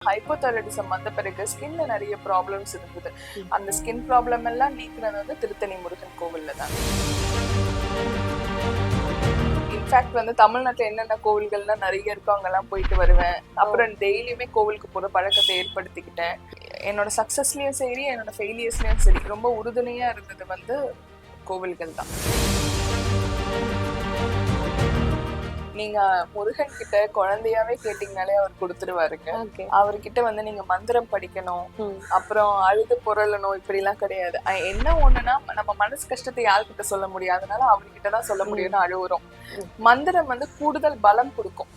Hypothyroidism வந்த பிறகு ஸ்கின்ல நிறைய ப்ராப்ளம்ஸ் இருந்தது. அந்த ஸ்கின் ப்ராப்ளம் எல்லாம் நீக்கினது வந்து திருத்தணி முருகன் கோவில்ல தான். இன்ஃபேக்ட் வந்து தமிழ்நாட்டுல என்னென்ன கோவில்கள்லாம் நிறைய இருக்கோ அங்கெல்லாம் போயிட்டு வருவேன். அப்புறம் டெய்லியுமே கோவிலுக்கு போற பழக்கத்தை ஏற்படுத்திக்கிட்டேன். என்னோட சக்சஸ்லயும் சரி, என்னோட ஃபெயிலியர்ஸ்லயும் சரி, ரொம்ப உறுதுணையா இருந்தது வந்து கோவில்கள் தான். நீங்க முருகன் கிட்ட குழந்தையாவே கேட்டீங்கனாலே அவர் கொடுத்துருவாருங்க. அவர்கிட்ட வந்து நீங்க மந்திரம் படிக்கணும், அப்புறம் அழுது புரளணும், இப்படி எல்லாம் கிடையாது. என்ன ஒண்ணுன்னா நம்ம மனசு கஷ்டத்தை யாருக்கிட்ட சொல்ல முடியாது, அதனால அவர்கிட்டதான் சொல்ல முடியும்னு அழுவுறோம். மந்திரம் வந்து கூடுதல் பலம் கொடுக்கும்.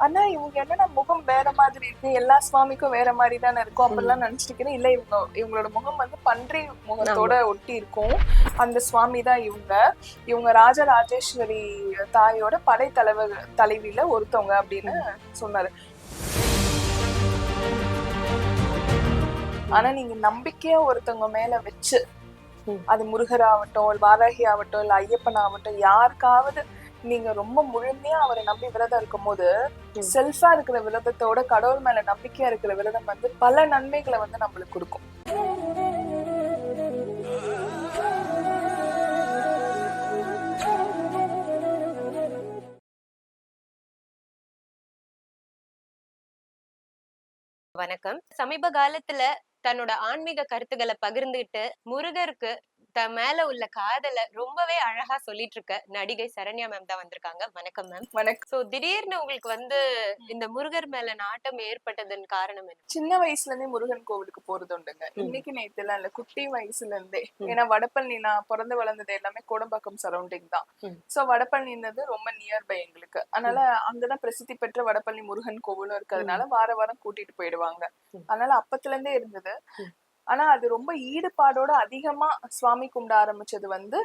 ஆனா இவங்க என்னன்னா முகம் வேற மாதிரி இருக்கு, எல்லா சுவாமிக்கும் வேற மாதிரி தானே இருக்கும் அப்படிலாம் நினைச்சிருக்கிறேன். இல்ல இவங்களோட முகம் வந்து பன்றி முகத்தோட ஒட்டி இருக்கும். அந்த சுவாமி தான் இவங்க ராஜராஜேஸ்வரி தாயோட படை தலைவியில ஒருத்தவங்க அப்படின்னு சொன்னாரு. ஆனா நீங்க நம்பிக்கையா ஒருத்தவங்க மேல வச்சு, அது முருகர் ஆகட்டும், வாராகி ஆகட்டும், இல்ல ஐயப்பன் ஆகட்டும், யாருக்காவது நீங்க ரொம்ப முழுமையா அவரை நம்பி விரதம் இருக்கும் போது, செல்ஃபா இருக்கிற விரதத்தோட கடவுள் மேல நம்பிக்கையா இருக்கிற விரதம் வந்து பல நன்மைகளை வந்து நம்மளுக்கு கொடுக்கும். வணக்கம். சமீப காலத்துல தன்னோட ஆன்மீக கருத்துக்களை பகிர்ந்துகிட்டு முருகருக்கு மேல உள்ள காதல ரொம்பவே அழகா சொல்லிட்டு இருக்க நடிகை சரண்யா மேம் தான் வந்திருக்காங்க. வணக்கம் மேம். வணக்கம். சோ திடீர்னு உங்களுக்கு வந்து இந்த முருகர் மேல நாட்டம் ஏற்பட்டதன் காரணம் என்ன? சின்ன வயசுல இருந்தே முருகன் கோவிலுக்கு போறது உண்டுங்க. இன்னைக்கு நேத்துல இல்ல, குட்டி வயசுல இருந்தே. ஏன்னா வடபழனி, நான் பிறந்து வளர்ந்தது எல்லாமே கோடம்பாக்கம் சரௌண்டிங் தான். சோ வடபழனின்றது ரொம்ப நியர்பை எங்களுக்கு. அதனால அங்கதான் பிரசித்தி பெற்ற வடபழனி முருகன் கோவிலும் இருக்கிறதுனால வார வாரம் கூட்டிட்டு போயிடுவாங்க. அதனால அப்பத்துல இருந்தே இருந்தது. ஆனா அது ரொம்ப ஈடுபாடோட அதிகமா சுவாமி கும்பிட ஆரம்பிச்சது வந்து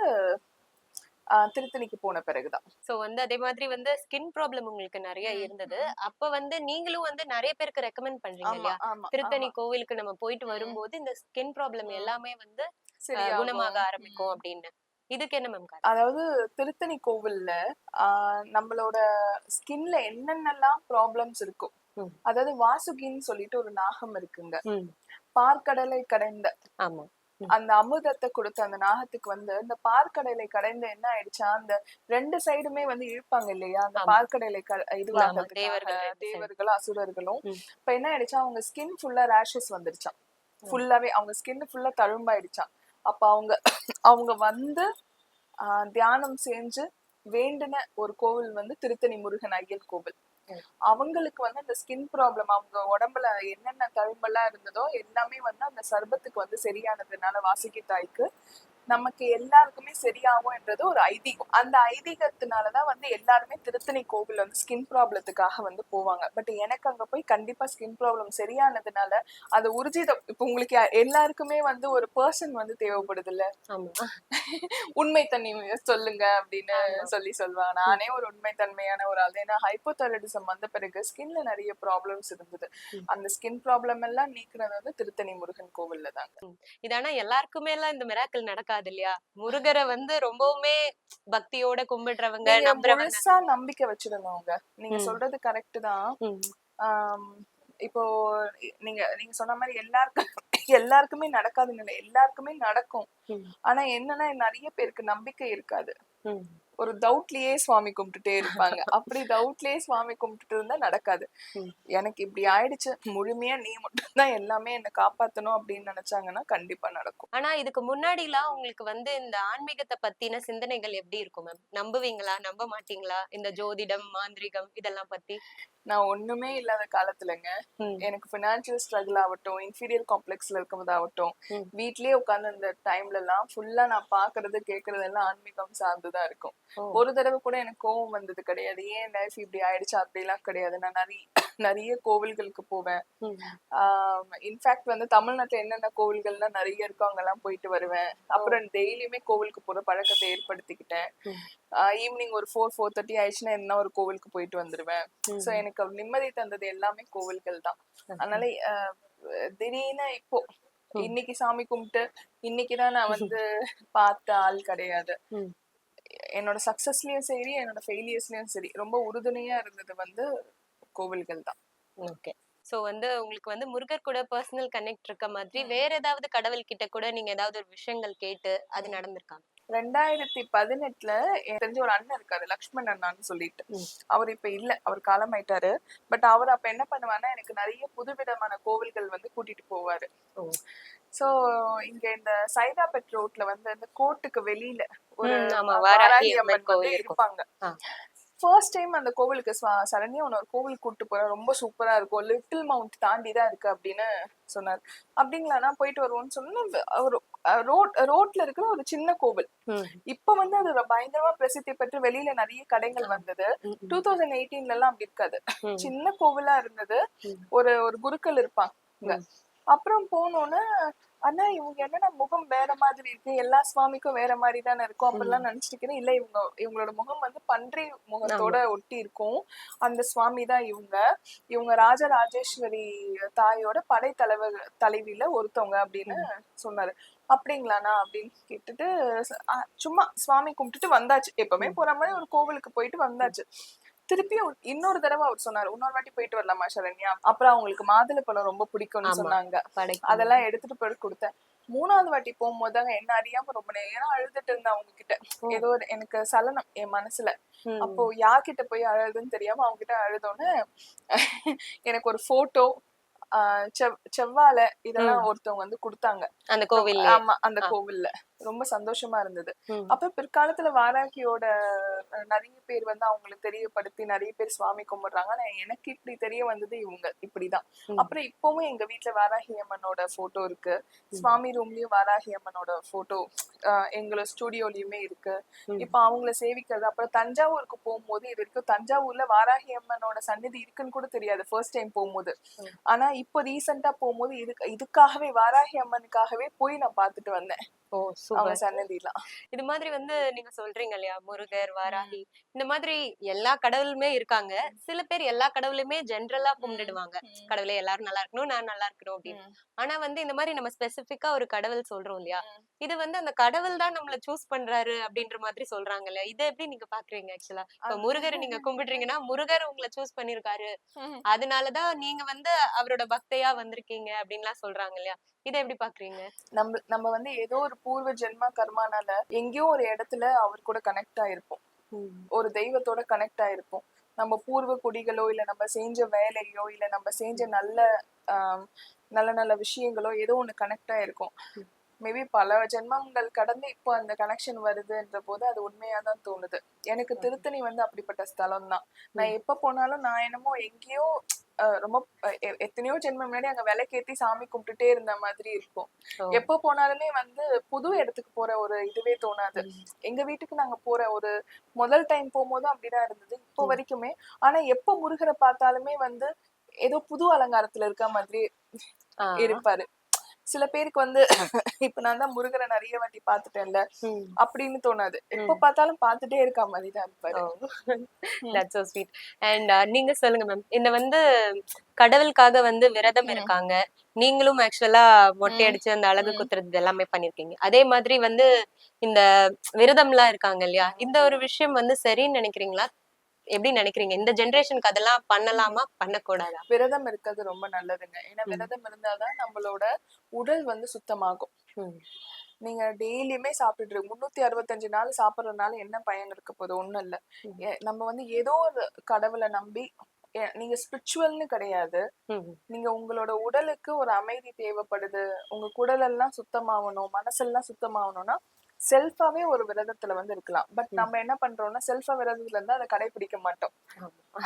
திருத்தணிக்கு போன பிறகுதான். சோ வந்து அதே மாதிரி வந்து ஸ்கின் ப்ராப்ளம் உங்களுக்கு நிறைய இருந்தது. அப்ப வந்து நீங்களும் வந்து நிறைய பேருக்கு ரெக்கமெண்ட் பண்றீங்க இல்லையா? திருத்தணி கோவிலுக்கு நம்ம போயிட்டு வரும்போது இந்த ஸ்கின் ப்ராப்ளம் எல்லாமே வந்து குணமாக ஆரம்பிக்கும் அப்படின்னு. இதுக்கு என்ன மேம் காரணம்? அதாவது திருத்தணி கோவில்ல நம்மளோட ஸ்கின்ல என்னென்னலாம் ப்ராப்ளம்ஸ் இருக்கும். அதாவது வாசுகின்னு சொல்லிட்டு ஒரு நாகம் இருக்குங்க. பார்க்கடலை கடைந்த அந்த அமுதத்தை கொடுத்த அந்த நாகத்துக்கு வந்து இந்த பார்க்கடலை கடைந்த என்ன ஆயிடுச்சா, அந்த 2 சைடுமே வந்து இழுப்பாங்க இல்லையா, அந்த பார்க்கடலை தேவர்களும் அசுரர்களும். இப்ப என்ன ஆயிடுச்சா, அவங்க ஸ்கின் ஃபுல்லா ரேஷஸ் வந்துருச்சான். ஃபுல்லாவே அவங்க ஸ்கின் ஃபுல்லா தழும்பாயிடுச்சான். அப்ப அவங்க வந்து தியானம் செஞ்சு வேண்டின ஒரு கோவில் வந்து திருத்தணி முருகன் ஐயன் கோவில். அவங்களுக்கு வந்து அந்த ஸ்கின் ப்ராப்ளம், அவங்க உடம்புல என்னென்ன தழும்பெல்லாம் இருந்ததோ எல்லாமே வந்து அந்த சர்பத்துக்கு வந்து சரியானதுனால வாசுகி தாய்க்கு நமக்கு எல்லாருக்குமே சரியாகும்ன்றது ஒரு ஐதீகம். அந்த ஐதீகத்தினாலதான் வந்து எல்லாருமே திருத்தணி கோவில் வந்து ஸ்கின் ப்ராப்ளத்துக்காக வந்து போவாங்க. பட் எனக்கு அங்க போய் கண்டிப்பா ஸ்கின் ப்ராப்ளம் சரியானதுனால அது உறுதிதம். இப்ப உங்களுக்கு எல்லாருக்குமே வந்து ஒரு பர்சன் வந்து தேவைப்படுது இல்ல, உண்மை தன்மை சொல்லுங்க அப்படின்னு சொல்லுவாங்க. நானே ஒரு உண்மை தன்மையான ஒரு ஆள். ஏன்னா ஹைப்போதைராய்டிசம் வந்த பிறகு ஸ்கின்ல நிறைய ப்ராப்ளம்ஸ் இருந்தது. அந்த ஸ்கின் ப்ராப்ளம் எல்லாம் நீக்கினது வந்து திருத்தணி முருகன் கோவில்ல தாங்க. இதானா எல்லாருக்குமே எல்லாம் இந்த மிராக்கிள் நடக்காது இல்லையா? முருகரை வந்து ரொம்பவுமே பக்தியோட கும்பிடுறவங்க, முழுசா நம்பிக்கை வச்சிருந்தவங்க. நீங்க சொல்றது கரெக்ட் தான். இப்போ நீங்க சொன்ன மாதிரி எல்லாருக்குமே நடக்காதுன்னு, எல்லாருக்குமே நடக்கும். ஆனா என்னன்னா நிறைய பேருக்கு நம்பிக்கை இருக்காது. ஒரு டவுட்லயே சுவாமி கும்பிட்டுட்டே இருப்பாங்க. அப்படி டவுட்லயே சுவாமி கும்பிட்டுட்டு இருந்தா நடக்காது. எனக்கு இப்படி ஆயிடுச்சு, முழுமையா நீ மட்டும் தான் எல்லாமே என்ன காப்பாத்தணும் அப்படின்னு நினைச்சாங்கன்னா கண்டிப்பா நடக்கும். ஆனா இதுக்கு முன்னாடி எல்லாம் உங்களுக்கு வந்து இந்த ஆன்மீகத்தை பத்தின சிந்தனைகள் எப்படி இருக்கும் மேம்? நம்புவீங்களா, நம்ப மாட்டீங்களா? இந்த ஜோதிடம், மாந்திரிகம் இதெல்லாம் பத்தி? நான் ஒண்ணுமே இல்லாத காலத்துலங்க, எனக்கு பினான்சியல் ஸ்ட்ரகிள் ஆகட்டும், இன்ஃபீரியர் காம்ப்ளெக்ஸ்ல இருக்கும்போது ஆகட்டும், வீட்லயே உட்கார்ந்து அந்த டைம்ல எல்லாம் ஃபுல்லா நான் பாக்குறது கேக்குறது எல்லாம் ஆன்மீகம் சார்ந்துதான் இருக்கும். ஒரு தடவை கூட எனக்கு கோவம் வந்தது கிடையாது. ஏன் லைஃப் இப்படி ஆயிடுச்சு அப்படிலாம் கிடையாது. நான் நிறைய கோவில்களுக்கு போவேன். இன்ஃபேக்ட் வந்து தமிழ்நாட்டுல என்னென்ன கோவில்கள்லாம் நிறைய இருக்கோ அங்கெல்லாம் போயிட்டு வருவேன். அப்புறம் டெய்லியுமே கோவிலுக்கு போற பழக்கத்தை ஏற்படுத்திக்கிட்டேன். ஈவினிங் ஒரு 4:30 ஆயிடுச்சுன்னா என்ன ஒரு கோவிலுக்கு போயிட்டு வந்துருவேன். சோ எனக்கு நிம்மதி தந்தது எல்லாமே கோவில்கள் தான். அதனால திடீர்னு இப்போ இன்னைக்கு சாமி கும்பிட்டு இன்னைக்குதான் நான் வந்து பார்த்த ஆள் கிடையாது. என்னோட சக்சஸ்லயும் சரி என்னோட ஃபெயிலியர்ஸ்லயும் சரி ரொம்ப உறுதுணையா இருந்தது வந்து கோவில்கள் தான். ஓகே. சோ வந்து உங்களுக்கு வந்து முருகர் கூட பர்சனல் கனெக்ட் இருக்க மாதிரி வேற ஏதாவது கடவுள் கிட்ட கூட நீங்க ஏதாவது ஒரு விஷயங்கள் கேட்டு அது நடந்திருக்கா? 2018 எனக்கு தெரிஞ்ச ஒரு அண்ணன் இருக்காரு, லக்ஷ்மண் அண்ணான்னு சொல்லிட்டு. அவர் இப்ப இல்ல, அவர் காலமாயிட்டாரு. பட் அவர் அப்ப என்ன பண்ணுவாருன்னா எனக்கு நிறைய புதுவிதமான கோவில்கள் வந்து கூட்டிட்டு போவாரு. சோ இங்க இந்த சைதாபேட் ரோட்ல வந்து இந்த கோர்ட்டுக்கு வெளியில ஒரு வாராகி அம்மன் வந்து இருப்பாங்க. ஃபர்ஸ்ட் டைம் அந்த கோவிலுக்கு சரண்யா ஒரு கோவில் கூட்டு போறேன், ரொம்ப சூப்பரா இருக்கும், லிட்டில் மவுண்ட் தாண்டி தான் இருக்கு அப்படின்னு சொன்னார். அப்படிங்களா, நான் போயிட்டு வருவோம்னு சொன்னா ரோட்ல இருக்கிற ஒரு சின்ன கோவில். இப்ப வந்து அது பயங்கரமா பிரசித்தி பெற்று வெளியில நிறைய கடைகள் வந்தது. 2018 எல்லாம் அப்படி இருக்காது, சின்ன கோவிலா இருந்தது. ஒரு குருக்கள் இருப்பாங்க. அப்புறம் போனோன்னு ஆனா இவங்க என்னன்னா முகம் வேற மாதிரி இருக்கு, எல்லா சுவாமிக்கும் வேற மாதிரி தானே இருக்கும் அப்படிலாம் நினைச்சிருக்கேன். இல்ல, இவங்களோட முகம் வந்து பன்றி முகத்தோட ஒட்டி இருக்கும். அந்த சுவாமி தான் இவங்க ராஜராஜேஸ்வரி தாயோட தலைவியில ஒருத்தவங்க அப்படின்னு சொன்னாரு. அப்படிங்களாண்ணா அப்படின்னு கேட்டுட்டு சும்மா சுவாமி கும்பிட்டுட்டு வந்தாச்சு. எப்பவுமே போற மாதிரி ஒரு கோவிலுக்கு போயிட்டு வந்தாச்சு. திருப்பியும் இன்னொரு தடவை அவர் சொன்னாரு, இன்னொரு வாட்டி போயிட்டு வரலாமா சரண்யா? அப்புறம் அவங்களுக்கு மாதுளை பழம் ரொம்ப பிடிக்கும்னு சொன்னாங்க. அதெல்லாம் எடுத்துட்டு போய் கொடுத்தேன். 3வது வாட்டி போகும்போது தாங்க என்ன அறியாம ரொம்ப நேரம் அழுதுட்டு இருந்தேன் அவங்க கிட்ட. ஏதோ எனக்கு சலனம் என் மனசுல. அப்போ யார்கிட்ட போய் அழுதுன்னு தெரியாம அவங்க கிட்ட அழுதோன்னு எனக்கு ஒரு போட்டோ, செவ்வாழை இதெல்லாம் ஒருத்தவங்க வந்து கொடுத்தாங்க அந்த கோவில்ல. ஆமா, அந்த கோவில்ல ரொம்ப சந்தோஷமா இருந்தது. அப்ப பிற்காலத்துல வாராகியோட நிறைய பேர் வந்து அவங்களுக்கு தெரியப்படுத்தி நிறைய பேர் சுவாமி கும்பிடுறாங்க. ஆனா எனக்கு இப்படி தெரிய வந்தது இவங்க இப்படிதான். அப்புறம் இப்பவும் எங்க வீட்டுல வாராகி அம்மனோட போட்டோ இருக்கு, சுவாமி ரூம்லயும் வாராகி அம்மனோட போட்டோ எங்களோட ஸ்டுடியோலயுமே இருக்கு. இப்ப அவங்கள சேவிக்கிறது. அப்புறம் தஞ்சாவூருக்கு போகும்போது இது வரைக்கும் தஞ்சாவூர்ல வாராகி அம்மனோட சந்நிதி இருக்குன்னு கூட தெரியாது ஃபர்ஸ்ட் டைம் போகும்போது. ஆனா இப்போ ரீசெண்டா போகும்போது இதுக்காகவே வாராகி அம்மனுக்காகவே போய் நான் பாத்துட்டு வந்தேன். அவங்க சன்னதிலாம். இது மாதிரி வந்து நீங்க சொல்றீங்க இல்லையா, முருகர், வாராகி இந்த மாதிரி எல்லா கடவுளுமே இருக்காங்க. சில பேர் எல்லா கடவுளுமே ஜெனரலா கும்பிடுவாங்க, கடவுளே எல்லாரும் நல்லா இருக்கணும், நான் நல்லா இருக்கணும் அப்படின்னு. ஆனா வந்து இந்த மாதிரி நம்ம ஸ்பெசிபிக்கா ஒரு கடவுள் சொல்றோம் இல்லையா, இது வந்து அந்த கடவுள் தான் நம்மள சூஸ் பண்றாரு அப்படின்ற மாதிரி சொல்றாங்க இல்லையா, இதை எப்படி நீங்க பாக்குறீங்க? ஆக்சுவலா இப்ப முருகரை நீங்க கும்பிடுறீங்கன்னா முருகர் உங்களை சூஸ் பண்ணிருக்காரு, அதனாலதான் நீங்க வந்து அவரோட பக்தையா வந்திருக்கீங்க அப்படின்லாம் சொல்றாங்க இல்லையா, இதை எப்படி பாக்குறீங்க? நம்ம வந்து ஏதோ ஒரு பூர்வ ஜென்ம கர்மானால எங்கேயோ ஒரு இடத்துல அவர் கூட கனெக்ட் ஆயிருப்போம், ஒரு தெய்வத்தோட கனெக்ட் ஆயிருப்போம். நம்ம பூர்வ குடிகளோ இல்ல நம்ம செஞ்ச வேலையோ இல்ல நம்ம செஞ்ச நல்ல நல்ல விஷயங்களோ ஏதோ ஒண்ணு கனெக்ட் ஆயிருக்கும். மேபி பல ஜென்மங்கள் கடந்து இப்போ அந்த கனெக்ஷன் வருதுன்ற போது அது உண்மையாதான் தோணுது. எனக்கு திருத்தணி வந்து அப்படிப்பட்ட ஸ்தலம் தான். நான் எப்ப போனாலும் நான் என்னமோ எங்கேயோ ரொம்ப எத்தனையோ ஜென்மம் முன்னாடி அங்க விளக்கேத்தி சாமி கும்பிட்டுட்டே இருந்த மாதிரி இருக்கும். எப்ப போனாலுமே வந்து புது இடத்துக்கு போற ஒரு இதுவே தோணாது. எங்க வீட்டுக்கு நாங்க போற ஒரு முதல் டைம் போகும்போதும் அப்படிதான் இருந்தது இப்போ வரைக்குமே. ஆனா எப்ப முருகரை பார்த்தாலுமே வந்து ஏதோ புது அலங்காரத்துல இருக்க மாதிரி இருப்பாரு. சில பேருக்கு வந்து இப்ப நான் தான் முருகரை நிறைய வாட்டி பாத்துட்டேன்ல அப்படின்னு தோணாது, எப்ப பார்த்தாலும் பாத்துட்டே இருக்க மாதிரி தான் இருப்பாரு. That's so sweet. And நீங்க சொல்லுங்க மேம், இந்த வந்து கடவுளுக்காக வந்து விரதம் இருக்காங்க, நீங்களும் ஆக்சுவலா மொட்டை அடிச்சு அந்த அழகு குத்துறது எல்லாமே பண்ணிருக்கீங்க. அதே மாதிரி வந்து இந்த விரதம் எல்லாம் இருக்காங்க இல்லையா, இந்த ஒரு விஷயம் வந்து சரின்னு நினைக்கிறீங்களா? எப்படி நினைக்கிறீங்க? இந்த ஜெனரேஷனுக்கு அதெல்லாம் பண்ணலாமா, பண்ணக்கூடாதா? விரதம் இருக்கிறது ரொம்ப நல்லதுங்க. ஏன்னா விரதம் இருந்தாதான் நம்மளோட உடல் வந்து சுத்தமாகும். நீங்க டெய்லியுமே சாப்பிட்டு 365 நாள் சாப்பிடுறதுனால என்ன பயன் இருக்க போகுது? ஒண்ணும் இல்ல. நம்ம வந்து ஏதோ ஒரு கடவுளை நம்பி, நீங்க ஸ்பிரிச்சுவல்னு கிடையாது, நீங்க உங்களோட உடலுக்கு ஒரு அமைதி தேவைப்படுது, உங்க குடல் எல்லாம் சுத்தமாகணும், மனசெல்லாம் சுத்தமாகணும்னா செல்ஃபாவே ஒரு விரதத்துல வந்து இருக்கலாம். பட் நம்ம என்ன பண்றோம்னா செல்ஃபா விரதத்துல இருந்து அதை கடைபிடிக்க மாட்டோம்.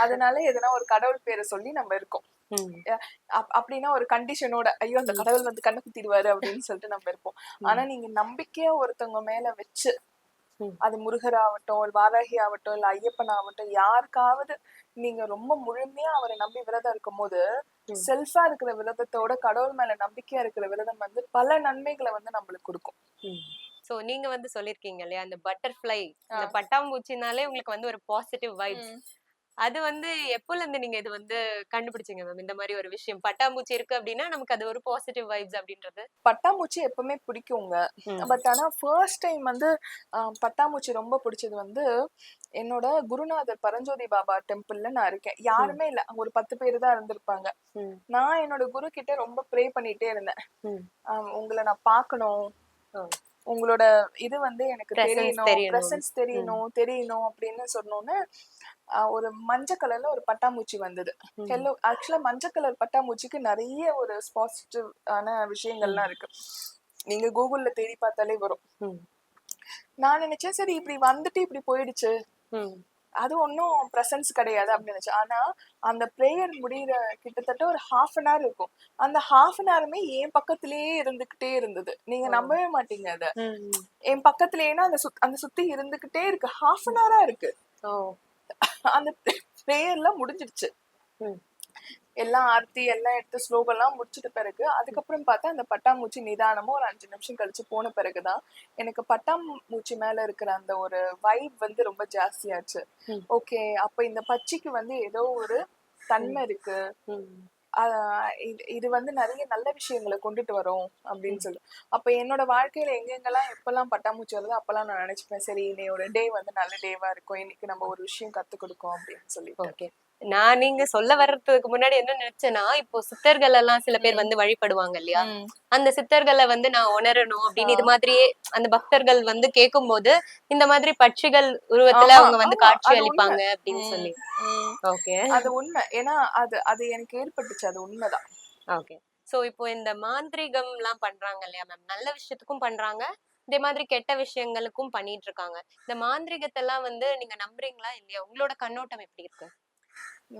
அதனால எதனா ஒரு கடவுள் பேரை சொல்லி நம்ம இருக்கோம். அப்படின்னா ஒரு கண்டிஷனோட, ஐயோ அந்த கடவுள் வந்து கண்ணு குத்திடுவாரு அப்படின்னு சொல்லிட்டு நம்ம இருப்போம். ஆனா நீங்க நம்பிக்கையா ஒருத்தவங்க மேல வச்சு, அது முருகர் ஆகட்டும், வாராகி ஆகட்டும், இல்ல ஐயப்பன் ஆகட்டும், யாருக்காவது நீங்க ரொம்ப முழுமையா அவரை நம்பி விரதம் இருக்கும் போது செல்ஃபா இருக்கிற விரதத்தோட கடவுள் மேல நம்பிக்கையா இருக்கிற விரதம் வந்து பல நன்மைகளை வந்து நம்மளுக்கு கொடுக்கும். சோ நீங்க வந்து சொல்லிருக்கீங்க இல்லையா, அந்த பட்டர்ஃப்ளை, இந்த பட்டாம்பூச்சினாலே உங்களுக்கு வந்து ஒரு பாசிட்டிவ் வைப்ஸ், அது வந்து எப்போல இருந்து நீங்க இது வந்து கண்டுபிடிச்சீங்க மேம்? இந்த மாதிரி ஒரு விஷயம் பட்டாம்பூச்சி இருக்கு அப்படின்னா நமக்கு அது ஒரு பாசிட்டிவ் வைப்ஸ் அப்படின்றது. பட்டாம்பூச்சி எப்பவுமே பிடிக்குங்க. பட் ஆனா ஃபர்ஸ்ட் டைம் வந்து பட்டாம்பூச்சி ரொம்ப பிடிச்சது வந்து என்னோட குருநாதர் பரஞ்சோதி பாபா டெம்பிள்ல நான் இருக்கேன். யாருமே இல்ல. அங்க ஒரு 10 பேரு தான் இருந்திருப்பாங்க. நான் என்னோட குரு கிட்ட ரொம்ப ப்ரே பண்ணிட்டே இருந்தேன். உங்களை நான் பார்க்கணும், உங்களோட இது வந்து எனக்கு தெரியணும், பிரசன்ஸ் தெரியணும் அப்படின்னு சொன்னோன்னு ஒரு மஞ்சள் கலர்ல ஒரு பட்டாம்பூச்சி வந்தது. ஆக்சுவலா மஞ்சள் கலர் பட்டாம்பூச்சிக்கு நிறைய ஒரு பாசிட்டிவ் ஆன விஷயங்கள்லாம் இருக்கு. நீங்க கூகுள்ல தேடி பார்த்தாலே வரும். நான் நினைச்சேன் சரி இப்படி வந்துட்டு இப்படி போயிடுச்சு, அது ஒன்னும் பிரசன்ஸ் கிடையாது அப்படின்னு நினைச்சேன். ஆனா அந்த பிரேயர் முடிகிற கிட்டத்தட்ட ஒரு ½ இருக்கும். அந்த ½ என் பக்கத்திலேயே இருந்துகிட்டே இருந்தது. நீங்க நம்பவே மாட்டீங்க அத. என் பக்கத்திலேயேனா அந்த சுத்தி இருந்துகிட்டே இருக்கு. ½ இருக்கு. அந்த பிரேயர்லாம் முடிஞ்சிடுச்சு. எல்லாம் ஆர்த்தி எல்லாம் எடுத்து ஸ்லோகம்லாம் முடிச்சிட்ட பிறகு அதுக்கப்புறம் பார்த்தா அந்த பட்டாம்பூச்சி நிதானமா ஒரு 5 நிமிஷம் கழிச்சு போன பிறகுதான் எனக்கு பட்டாம்பூச்சி மேல இருக்கிற அந்த ஒரு வைப் வந்து ரொம்ப ஜாஸ்தியாச்சு. ஓகே, அப்ப இந்த பச்சைக்கு வந்து ஏதோ ஒரு தன்மை இருக்கு, இது வந்து நிறைய நல்ல விஷயங்களை கொண்டுட்டு வரும் அப்படின்னு சொல்லு. அப்ப என்னோட வாழ்க்கையில எங்கெங்கெல்லாம் எப்பெல்லாம் பட்டாம்பூச்சி வருதோ அப்பெல்லாம் நான் நினைச்சுப்பேன், சரி இன்னையோட டே வந்து நல்ல டேவா இருக்கும், இன்னைக்கு நம்ம ஒரு விஷயம் கத்து கொடுக்கும் அப்படின்னு சொல்லிட்டு. நான் நீங்க சொல்ல வர்றதுக்கு முன்னாடி என்ன நினைச்சேன்னா, இப்போ சித்தர்கள் எல்லாம் சில பேர் வந்து வழிபடுவாங்க இல்லையா, அந்த சித்தர்களை வந்து நான் உணரணும் அப்படின்னு இது மாதிரியே அந்த பக்தர்கள் வந்து கேட்கும் போது இந்த மாதிரி பட்சிகள் உருவத்துல அவங்க வந்து காட்சி அளிப்பாங்க அப்படின்னு சொல்லி. ஓகே, அது உண்மை. ஏன்னா அது எனக்கு ஏற்பட்டுச்சு, அது உண்மைதான். ஓகே, சோ இப்போ இந்த மாந்திரீகம் எல்லாம் பண்றாங்க இல்லையா மேம், நல்ல விஷயத்துக்கும் பண்றாங்க, இதே மாதிரி கெட்ட விஷயங்களுக்கும் பண்ணிட்டு இருக்காங்க. இந்த மாந்திரிகத்தை எல்லாம் வந்து நீங்க நம்புறீங்களா இல்லையா? உங்களோட கண்ணோட்டம் எப்படி இருக்கு?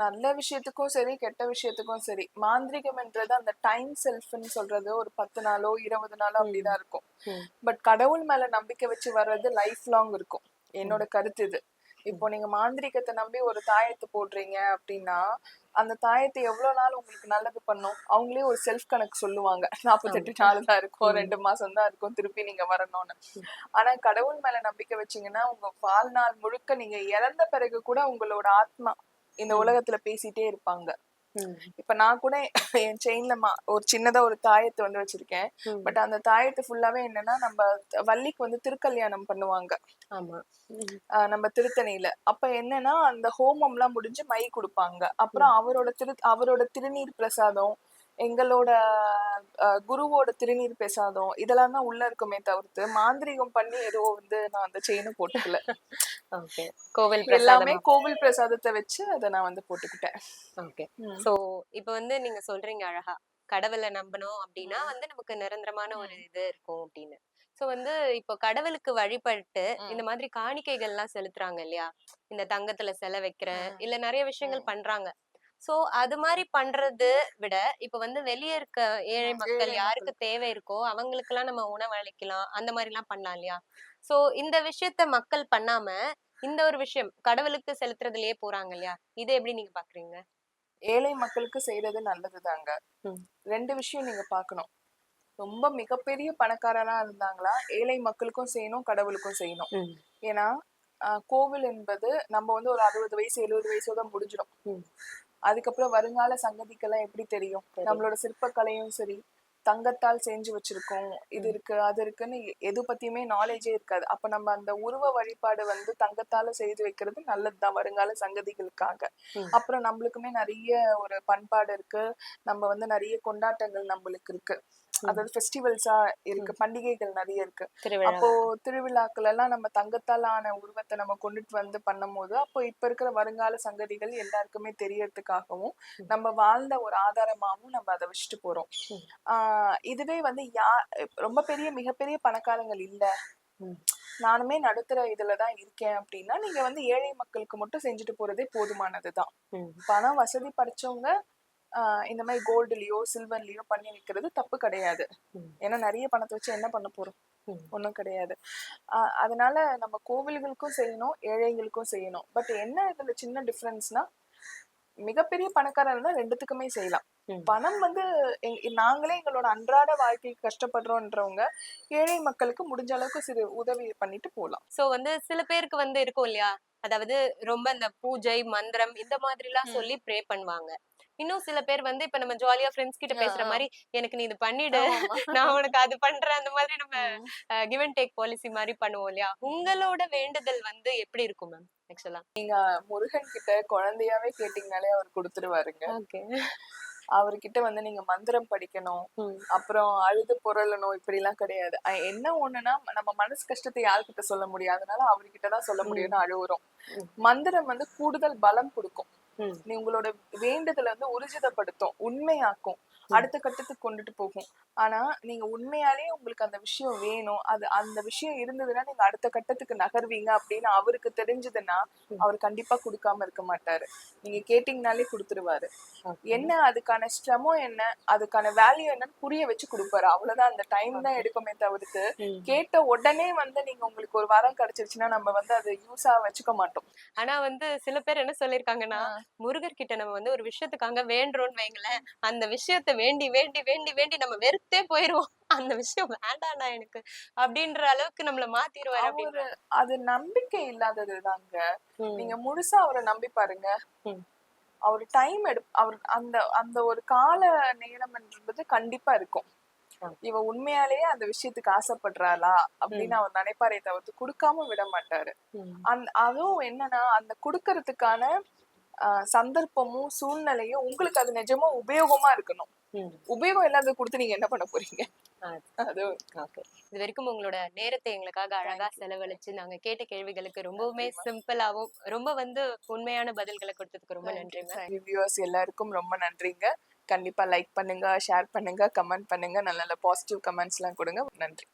நல்ல விஷயத்துக்கும் சரி கெட்ட விஷயத்துக்கும் சரி, மாந்திரிகம்ன்றது அந்த டைம் செல்ஃப்னு சொல்றது ஒரு 10 நாளோ 20 நாளோ அப்படிதான் இருக்கும். பட் கடவுள் மேல நம்பிக்கை வச்சு வர்றது லைஃப் லாங் இருக்கும். என்னோட கருத்து இது. இப்போ நீங்க மாந்திரிகத்தை நம்பி ஒரு தாயத்தை போடுறீங்க அப்படின்னா அந்த தாயத்தை எவ்வளவு நாள் உங்களுக்கு நல்லது பண்ணும்? அவங்களே ஒரு செல்ஃப் கணக்கு சொல்லுவாங்க. 48 நாள் தான் இருக்கும், 2 மாசம் தான் இருக்கும், திருப்பி நீங்க வரணும்னு. ஆனா கடவுள் மேல நம்பிக்கை வச்சீங்கன்னா உங்க வாழ்நாள் முழுக்க நீங்க இறந்த பிறகு கூட உங்களோட ஆத்மா இந்த உலகத்துல பேசிட்டே இருப்பாங்க. இப்ப நான் கூட என் செயின்ல ஒரு சின்னதா ஒரு தாயத்தை வந்து வச்சிருக்கேன். பட் அந்த தாயத்தை ஃபுல்லாவே என்னன்னா நம்ம வள்ளிக்கு வந்து திருக்கல்யாணம் பண்ணுவாங்க நம்ம திருத்தணியில. அப்ப என்னன்னா அந்த ஹோமம் எல்லாம் முடிஞ்சு மை கொடுப்பாங்க. அப்புறம் அவரோட திருநீர் பிரசாதம், எங்களோட குருவோட திருநீர் பிரசாதம் இதெல்லாம் தான் உள்ள இருக்குமே தவிர்த்து மாந்திரிகம் பண்ணி ஏதோ வந்து நான் அந்த செயினும் போட்டுக்கல. எல்லாமே கோவில் பிரசாதத்தை வச்சு அதை நான் வந்து போட்டுக்கிட்டேன். ஓகே, சோ இப்ப வந்து நீங்க சொல்றீங்க அழகா, கடவுளை நம்பணும் அப்படின்னா வந்து நமக்கு நிரந்தரமான ஒரு இது இருக்கும் அப்படின்னு. சோ வந்து இப்போ கடவுளுக்கு வழிபட்டு இந்த மாதிரி காணிக்கைகள் எல்லாம் செலுத்துறாங்க இல்லையா, இந்த தங்கத்துல சிலை வைக்கிறேன் இல்ல நிறைய விஷயங்கள் பண்றாங்க. சோ அது மாதிரி பண்றது விட இப்ப வந்து வெளியே இருக்க ஏழை மக்கள் யாருக்கு தேவை இருக்கோ அவங்களுக்கு எல்லாம் நம்ம உணவு அளிக்கலாம், அந்த மாதிரி எல்லாம் பண்ணலாம் இல்லையா? சோ இந்த விஷயத்த மக்கள் பண்ணாம இந்த ஒரு விஷயம் கடவுளுக்கு செலுத்துறதுலயே போறாங்க இல்லையா, இதை எப்படி நீங்க பாக்குறீங்க? ஏழை மக்களுக்கு செய்யறது நல்லதுதாங்க. 2 விஷயம் நீங்க பாக்கணும். ரொம்ப மிகப்பெரிய பணக்காரனா இருந்தாங்களா ஏழை மக்களுக்கும் செய்யணும், கடவுளுக்கும் செய்யணும். ஏன்னா கோவில் என்பது நம்ம வந்து ஒரு 60 வயசு 70 வயசோட முடிஞ்சிடும். அதுக்கப்புறம் வருங்கால சங்கதிக்கெல்லாம் எப்படி தெரியும்? நம்மளோட சிற்பக்கலையும் சரி, தங்கத்தால் செஞ்சு வச்சிருக்கோம், இது இருக்கு அது இருக்குன்னு எது பத்தியுமே நாலேஜே இருக்காது. அப்ப நம்ம அந்த உருவ வழிபாடு வந்து தங்கத்தால செய்து வைக்கிறது நல்லதுதான் வருங்கால சங்கதிகளுக்காக. அப்புறம் நம்மளுக்குமே நிறைய ஒரு பண்பாடு இருக்கு, நம்ம வந்து நிறைய கொண்டாட்டங்கள் நம்மளுக்கு இருக்கு, அதாவது ஃபெஸ்டிவல்ஸா இருக்கு, பண்டிகைகள் நிறைய இருக்கு. அப்போ திருவிழாக்கள் எல்லாம் நம்ம தங்கத்தால் ஆன உருவத்தை நம்ம கொண்டுட்டு வந்து பண்ணும் போது அப்போ இப்ப இருக்கிற வருங்கால சங்கதிகள் எல்லாருக்குமே தெரியறதுக்காகவும் நம்ம வாழ்ந்த ஒரு ஆதாரமாகவும் நம்ம அதை வச்சுட்டு போறோம். இதுவே வந்து ரொம்ப பெரிய மிகப்பெரிய பணக்காரங்கள் இல்ல, நானுமே நடுத்தர இதுலதான் இருக்கேன் அப்படின்னா நீங்க வந்து ஏழை மக்களுக்கு மட்டும் செஞ்சுட்டு போறதே போதுமானதுதான். பணம் வசதி படைச்சவங்க இந்த மாதிரி கோல்டுலயோ சில்வர்லயோ பண்ணி வைக்கிறது தப்பு கிடையாது. ஏன்னா நிறைய பணத்தை வச்சு என்ன பண்ண போறோம்? ஒண்ணும் கிடையாது. அதனால நம்ம கோவில்களுக்கும் செய்யணும், ஏழைகளுக்கும் செய்யணும். பட் என்ன இதுல சின்ன டிஃபரன்ஸ்னா மிகப்பெரிய பணக்காரர் இருந்தா ரெண்டுத்துக்குமே செய்யலாம். பணம் வந்து நாங்களே எங்களோட அன்றாட வாழ்க்கைக்கு கஷ்டப்படுறோம்ன்றவங்க ஏழை மக்களுக்கு முடிஞ்ச அளவுக்கு சிறு உதவி பண்ணிட்டு போலாம். சோ வந்து சில பேருக்கு வந்து இருக்கும் இல்லையா, அதாவது ரொம்ப இந்த பூஜை மந்திரம் இந்த மாதிரி எல்லாம் ம். சொல்லி ப்ரே பண்ணுவாங்க. இன்னும் சில பேர் வந்து இப்ப நம்ம ஜாலியா ஃப்ரெண்ட்ஸ் கிட்ட பேசுற மாதிரி எனக்கு நீ இது பண்ணிடு, ஆமாமா. நான் உனக்கு அது பண்றேன், அந்த மாதிரி நம்ம ம். கிவ் அண்ட் டேக் பாலிசி மாதிரி பண்ணுவோம் இல்லையா? உங்களோட வேண்டுதல் வந்து எப்படி இருக்கும் மேம் ஆக்சுவலா? முருகன் கிட்ட குழந்தையாவே கேட்டீங்கனாலே அவர் கொடுத்துருவாருங்க. ஓகே. அவர்கிட்ட வந்து நீங்க மந்திரம் படிக்கணும், அப்புறம் அழுது புரளணும் இப்படிலாம் கிடையாது. என்ன ஒண்ணுன்னா நம்ம மனசு கஷ்டத்தை யார்கிட்ட சொல்ல முடியும், அதனால அவர்கிட்ட தான் சொல்ல முடியும்னு அழுவுறோம். மந்திரம் வந்து கூடுதல் பலம் கொடுக்கும். நீ உங்களோட வேண்டுதலை வந்து ஊர்ஜிதப்படுத்தும், உண்மையாக்கும், அடுத்த கட்டத்துக்கு கொண்டுட்டு போகும். ஆனா நீங்க உண்மையாலேயே உங்களுக்கு அந்த விஷயம் வேணும், அது அந்த விஷயம் இருந்ததுன்னா நீங்க அடுத்த கட்டத்துக்கு நகர்வீங்க அப்படின்னு அவருக்கு தெரிஞ்சதுன்னா அவர் கண்டிப்பா கொடுக்காம இருக்க மாட்டாரு. நீங்க கேட்டீங்கனாலே கொடுத்துருவாரு. என்ன அதுக்கான சிரமம் என்ன, அதுக்கான வேல்யூ என்னன்னு புரிய வச்சு கொடுப்பாரு. அவ்வளவுதான். அந்த டைம் தான் எடுக்குமே தவிர்த்து கேட்ட உடனே வந்து நீங்க உங்களுக்கு ஒரு வரம் கிடைச்சிருச்சுன்னா நம்ம வந்து அதை யூஸா வச்சுக்க மாட்டோம். ஆனா வந்து சில பேர் என்ன சொல்லிருக்காங்கன்னா, முருகர் கிட்ட நம்ம வந்து ஒரு விஷயத்துக்காக வேண்டுறோம்னு வைங்களேன், அந்த விஷயத்த வேண்டி வேண்டி வேண்டி வேண்டி நம்ம வெறுத்தே போயிருவோம். அந்த விஷயம் வேண்டாம்டா எனக்கு அப்படின்ற அளவுக்கு நம்மள மாத்திருவாரு அவரு அப்படின்றாங்க. அது நம்பிக்கை இல்லாததுதாங்க. நீங்க முழுசா அவரை நம்பி பாருங்க. அவர் டைம் அவர் அந்த அந்த ஒரு கால நேரம்ன்றது கண்டிப்பா இருக்கும். இவ உண்மையாலேயே அந்த விஷயத்துக்கு ஆசைப்படுறாளா அப்படின்னு அவர் நினைப்பாரே தவிர்த்து கொடுக்காம விட மாட்டாரு. அதுவும் என்னன்னா அந்த கொடுக்கறதுக்கான சந்தர்ப்பமும் சூழ்நிலையும் உங்களுக்கு அது நிஜமா உபயோகமா இருக்கணும். உபயோகம் இல்லாத கொடுத்து நீங்க என்ன பண்ண போறீங்க? அது இது வரைக்கும் உங்களோட நேரத்தை எங்களுக்காக அழகா செலவழிச்சு நாங்க கேட்ட கேள்விகளுக்கு ரொம்பவுமே சிம்பிளாவும் ரொம்ப வந்து உண்மையான பதில்களை கொடுத்ததுக்கு ரொம்ப நன்றி மேம். வியூவர்ஸ் எல்லாருக்கும் ரொம்ப நன்றிங்க. கண்டிப்பா லைக் பண்ணுங்க, ஷேர் பண்ணுங்க, கமெண்ட் பண்ணுங்க, நல்ல நல்ல பாசிட்டிவ் கமெண்ட்ஸ் எல்லாம் கொடுங்க. நன்றி.